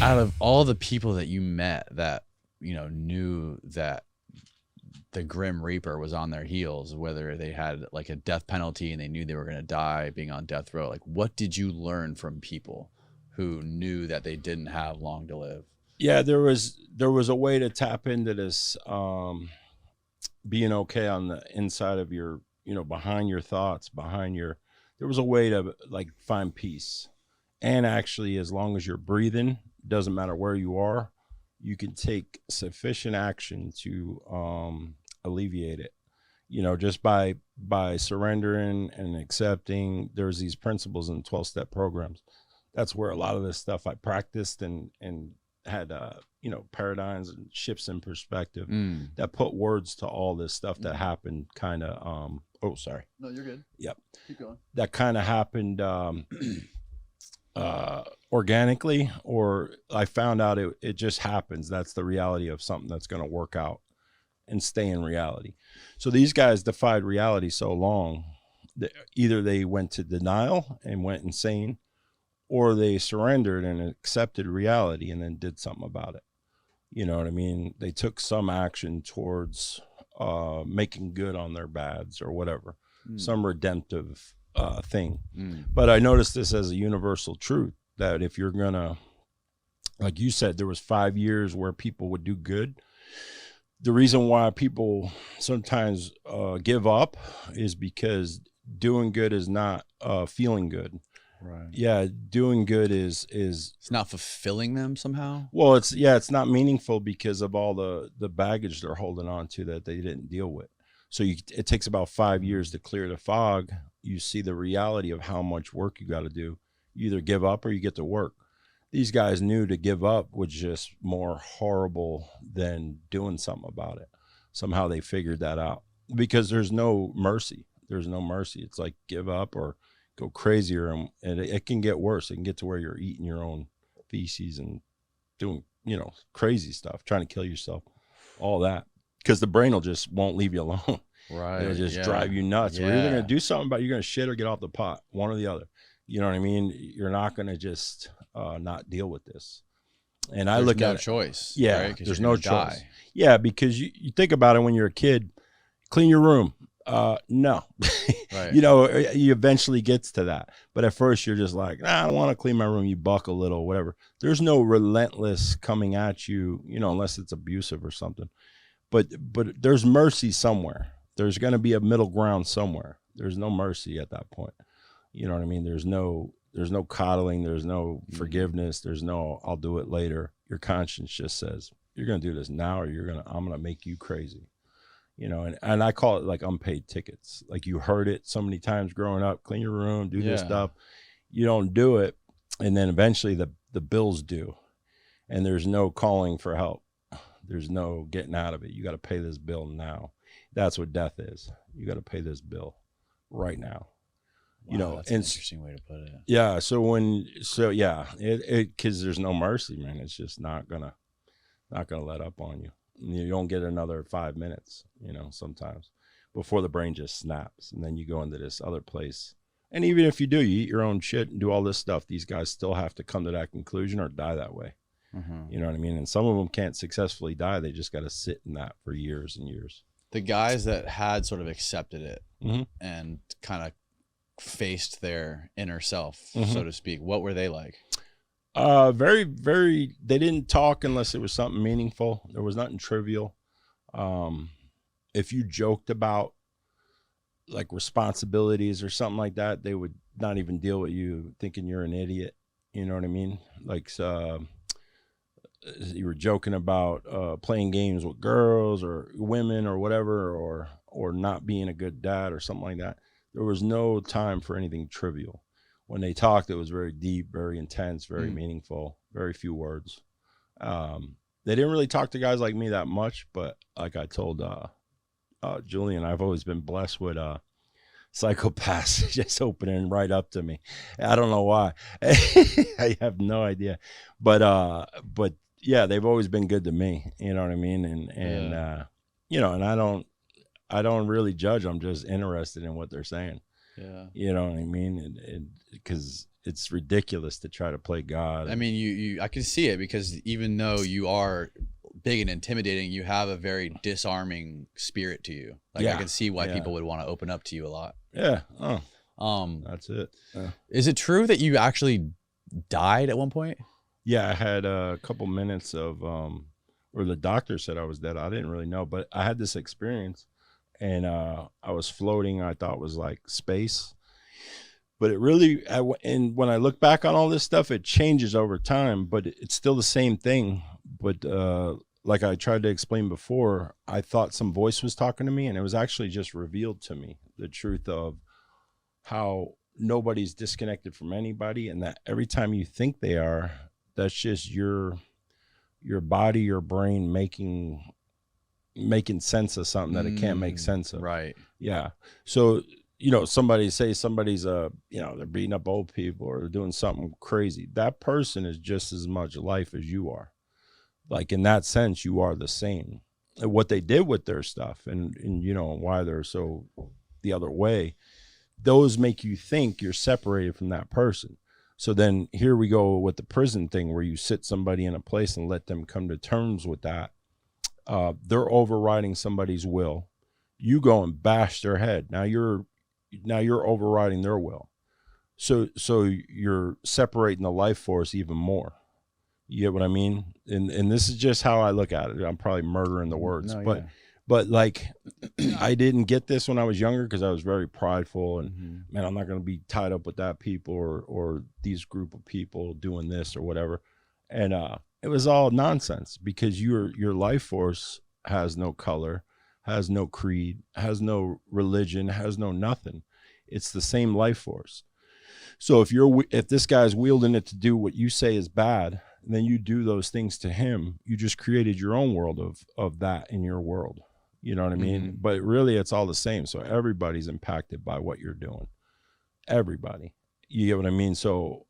Out of all the people that you met that, knew that the Grim Reaper was on their heels, whether they had like a death penalty and they knew they were going to die being on death row, like what did you learn from people who knew that they didn't have long to live? Yeah, there was a way to tap into this being okay on the inside of your, behind your thoughts, there was a way to like find peace. And actually, as long as you're breathing, doesn't matter where you are, you can take sufficient action to alleviate it. Just by surrendering and accepting. There's these principles in 12-step programs. That's where a lot of this stuff I practiced and had paradigms and shifts in perspective that put words to all this stuff that happened kind of oh, sorry. No, you're good. Yep. Keep going. That kind of happened organically, or I found out it just happens. That's the reality of something that's going to work out and stay in reality. So these guys defied reality so long that either they went to denial and went insane, or they surrendered and accepted reality and then did something about it. You know what I mean? They took some action towards making good on their bads or whatever, some redemptive thing. But I noticed this as a universal truth, that if you're gonna, like you said, there was 5 years where people would do good. The reason why people sometimes give up is because doing good is not feeling good. Right. Yeah, doing good is it's not fulfilling them somehow. Well, it's not meaningful because of all the baggage they're holding on to that they didn't deal with. So it takes about 5 years to clear the fog. You see the reality of how much work you got to do. You either give up or you get to work. These guys knew to give up was just more horrible than doing something about it. Somehow they figured that out, because there's no mercy. There's no mercy. It's like give up or go crazier, and it can get worse. It can get to where you're eating your own feces and doing, crazy stuff, trying to kill yourself, all that, because the brain won't leave you alone. Right. It'll just drive you nuts. Yeah. We're either going to do something about it, you're going to shit or get off the pot, one or the other. You know what I mean? You're not going to just not deal with this. And I look at choice. Yeah, right? There's no choice. Yeah, because you think about it when you're a kid, clean your room. No. Right. You eventually gets to that. But at first you're just like, I don't want to clean my room. You buck a little, whatever. There's no relentless coming at you, unless it's abusive or something. But there's mercy somewhere. There's going to be a middle ground somewhere. There's no mercy at that point. You know what I mean? There's no coddling. There's no forgiveness. There's no, I'll do it later. Your conscience just says, you're going to do this now, or I'm going to make you crazy. And I call it like unpaid tickets. Like you heard it so many times growing up, clean your room, do this stuff. You don't do it. And then eventually the bills due, and there's no calling for help. There's no getting out of it. You got to pay this bill now. That's what death is. You got to pay this bill right now. Wow, that's an interesting way to put it. Yeah. Cause there's no mercy, man. It's just not gonna let up on you. You don't get another 5 minutes, sometimes before the brain just snaps, and then you go into this other place. And even if you do, you eat your own shit and do all this stuff, these guys still have to come to that conclusion or die that way. You know what I mean? And some of them can't successfully die. They just got to sit in that for years and years. The guys that had sort of accepted it and kind of faced their inner self, so to speak, what were they like? Very, very, they didn't talk unless it was something meaningful. There was nothing trivial. If you joked about like responsibilities or something like that, they would not even deal with you, thinking you're an idiot. You know what I mean? Like, you were joking about playing games with girls or women or whatever, or not being a good dad or something like that. There was no time for anything trivial. When they talked, it was very deep, very intense, very meaningful, very few words. They didn't really talk to guys like me that much, but like I told Julian, I've always been blessed with psychopaths just opening right up to me. I don't know why. I have no idea. But yeah, they've always been good to me. You know what I mean? And and I don't really judge. I'm just interested in what they're saying. Yeah. You know what I mean? Because it's ridiculous to try to play God. I mean, I can see it, because even though you are big and intimidating, you have a very disarming spirit to you. Like, I can see why people would want to open up to you a lot. Yeah. That's it. Is it true that you actually died at one point? Yeah, I had a couple minutes of, or the doctor said I was dead. I didn't really know, but I had this experience, and I was floating. I thought it was like space, but it really, and when I look back on all this stuff, it changes over time, but it's still the same thing. But like I tried to explain before, I thought some voice was talking to me, and it was actually just revealed to me the truth of how nobody's disconnected from anybody, and that every time you think they are, that's just your body, your brain making sense of something that it can't make sense of. Right. Yeah. So, somebody's they're beating up old people or they're doing something crazy. That person is just as much life as you are. Like, in that sense, you are the same. And what they did with their stuff and why they're so the other way, those make you think you're separated from that person. So then here we go with the prison thing, where you sit somebody in a place and let them come to terms with that. They're overriding somebody's will. You go and bash their head. Now you're overriding their will. So you're separating the life force even more. You get what I mean? And this is just how I look at it. I'm probably murdering the words, but like, I didn't get this when I was younger because I was very prideful and man, I'm not going to be tied up with that people or these group of people doing this or whatever. And it was all nonsense, because your life force has no color, has no creed, has no religion, has no nothing. It's the same life force. So if this guy's wielding it to do what you say is bad, and then you do those things to him, you just created your own world of that in your world. You know what I mean? But really, it's all the same. So everybody's impacted by what you're doing. Everybody. You get what I mean? So,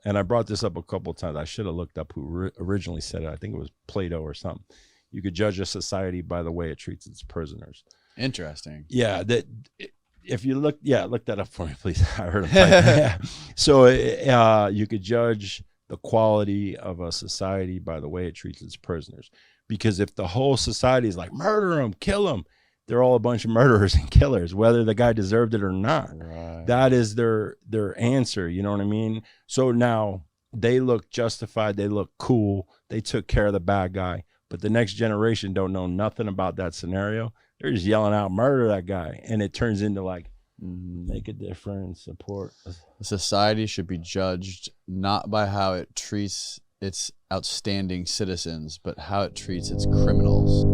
and I brought this up a couple of times. I should have looked up who originally said it. I think it was Plato or something. You could judge a society by the way it treats its prisoners. Interesting. Yeah. If you look that up for me, please. I heard him. So you could judge the quality of a society by the way it treats its prisoners. Because if the whole society is like, murder them, kill them, they're all a bunch of murderers and killers, whether the guy deserved it or not. Right. That is their answer. You know what I mean? So now they look justified. They look cool. They took care of the bad guy. But the next generation don't know nothing about that scenario. They're just yelling out, murder that guy. And it turns into like, make a difference, support. Society should be judged not by how it treats its outstanding citizens, but how it treats its criminals.